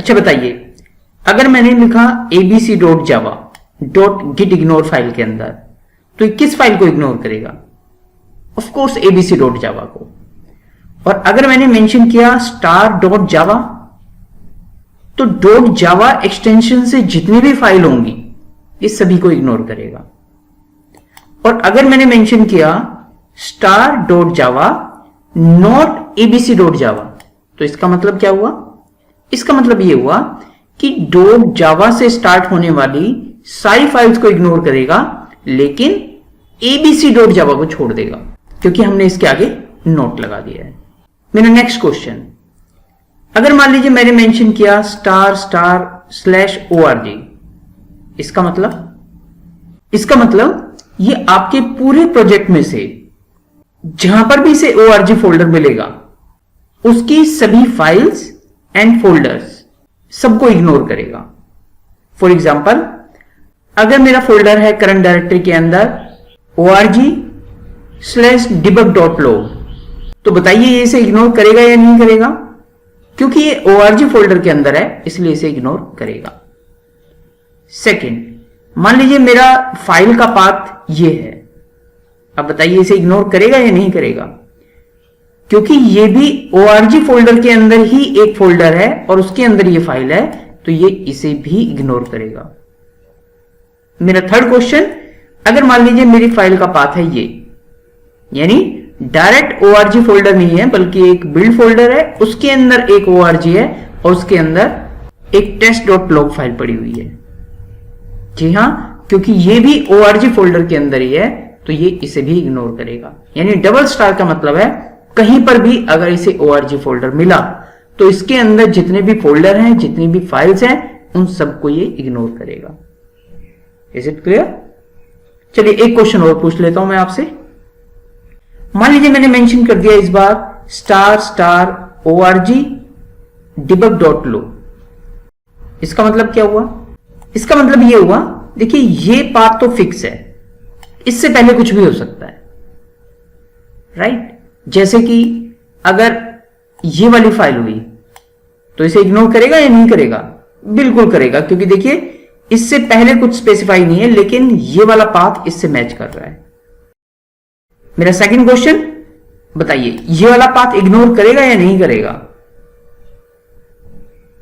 अच्छा बताइए, अगर मैंने लिखा abc.java .gitignore फाइल के अंदर, तो ये किस फाइल को इग्नोर करेगा? ऑफ कोर्स abc.java को। और अगर मैंने मेंशन किया star.java, तो .java एक्सटेंशन से जितनी भी फाइल होंगी ये सभी को इग्नोर करेगा। और अगर मैंने मेंशन किया star.java not abc.java, तो इसका मतलब क्या हुआ? इसका मतलब यह हुआ कि .java से स्टार्ट होने वाली सारी फाइल्स को इग्नोर करेगा, लेकिन abc.java को छोड़ देगा, क्योंकि हमने इसके आगे नोट लगा दिया है। मेरा नेक्स्ट क्वेश्चन, अगर मान लीजिए मैंने मेंशन किया */org, इसका मतलब ये आपके पूरे प्रोजेक्ट में से जहां पर भी इसे org फोल्डर मिलेगा उसकी सभी फाइल्स एंड फोल्डर्स सबको इग्नोर करेगा। फॉर एग्जाम्पल, अगर मेरा फोल्डर है करंट डायरेक्टरी के अंदर org/debug.log, तो बताइए ये इसे इग्नोर करेगा या नहीं करेगा? क्योंकि ये org फोल्डर के अंदर है इसलिए इसे इग्नोर करेगा। सेकंड, मान लीजिए मेरा फाइल का पाथ ये है, अब बताइए इसे इग्नोर करेगा या नहीं करेगा? क्योंकि ये भी org फोल्डर के अंदर ही एक फोल्डर है और उसके अंदर ये फाइल है, तो ये इसे भी इग्नोर करेगा। मेरा थर्ड क्वेश्चन, अगर मान लीजिए मेरी फाइल का पाथ है ये, यानी डायरेक्ट org फोल्डर नहीं है बल्कि एक बिल्ड फोल्डर है, उसके अंदर एक org है और उसके अंदर एक test.log फाइल पड़ी हुई है। जी हां, क्योंकि ये भी org फोल्डर के अंदर ही है तो ये इसे भी इग्नोर करेगा। यानी डबल स्टार का मतलब है कहीं पर भी अगर इसे org फोल्डर मिला तो इसके अंदर जितने भी फोल्डर हैं, जितनी भी फाइल्स हैं, उन सबको ये इग्नोर करेगा। Is it clear? चलिए एक क्वेश्चन और पूछ लेता हूं मैं आपसे। मान लीजिए मैंने मेंशन कर दिया इस बार *org debug.log, इसका मतलब क्या हुआ? इसका मतलब ये हुआ, देखिए ये पाथ तो फिक्स है, इससे पहले कुछ भी हो सकता है, राइट? जैसे कि अगर ये वाली फाइल हुई तो इसे इग्नोर करेगा या नहीं करेगा? बिल्कुल करेगा, क्योंकि देखिए इससे पहले कुछ स्पेसिफाई नहीं है लेकिन ये वाला पाथ इससे मैच कर रहा है। मेरा सेकंड क्वेश्चन, बताइए ये वाला पाथ इग्नोर करेगा या नहीं करेगा?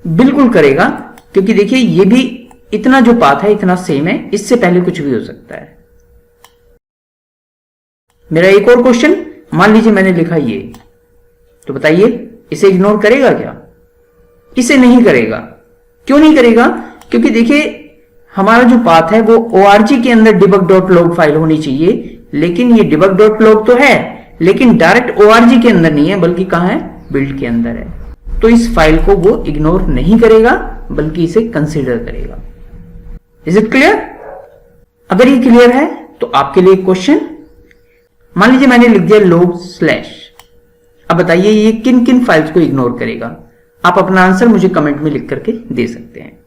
बिल्कुल करेगा, क्योंकि देखिए ये भी इतना जो पाथ है इतना सेम है, इससे पहले कुछ भी हो सकता है। मेरा एक और क्वेश्चन, मान लीजिए मैंने लिखा ये, तो बताइए इसे इग्नोर करेगा क्या? इसे नहीं करेगा। क्यों नहीं करेगा? क्योंकि देखिए हमारा जो पाथ है वो org के अंदर debug.log फाइल होनी चाहिए, लेकिन ये debug.log तो है लेकिन डायरेक्ट org के अंदर नहीं है बल्कि कहां है? बिल्ड के अंदर है। तो इस फाइल को वो इग्नोर नहीं करेगा बल्कि इसे कंसीडर करेगा। Is it clear? अगर ये क्लियर है तो आपके लिए क्वेश्चन, मान लीजिए मैंने लिख दिया log/, अब बताइए ये किन किन फाइल्स को इग्नोर करेगा? आप अपना आंसर मुझे कमेंट में लिख करके दे सकते हैं।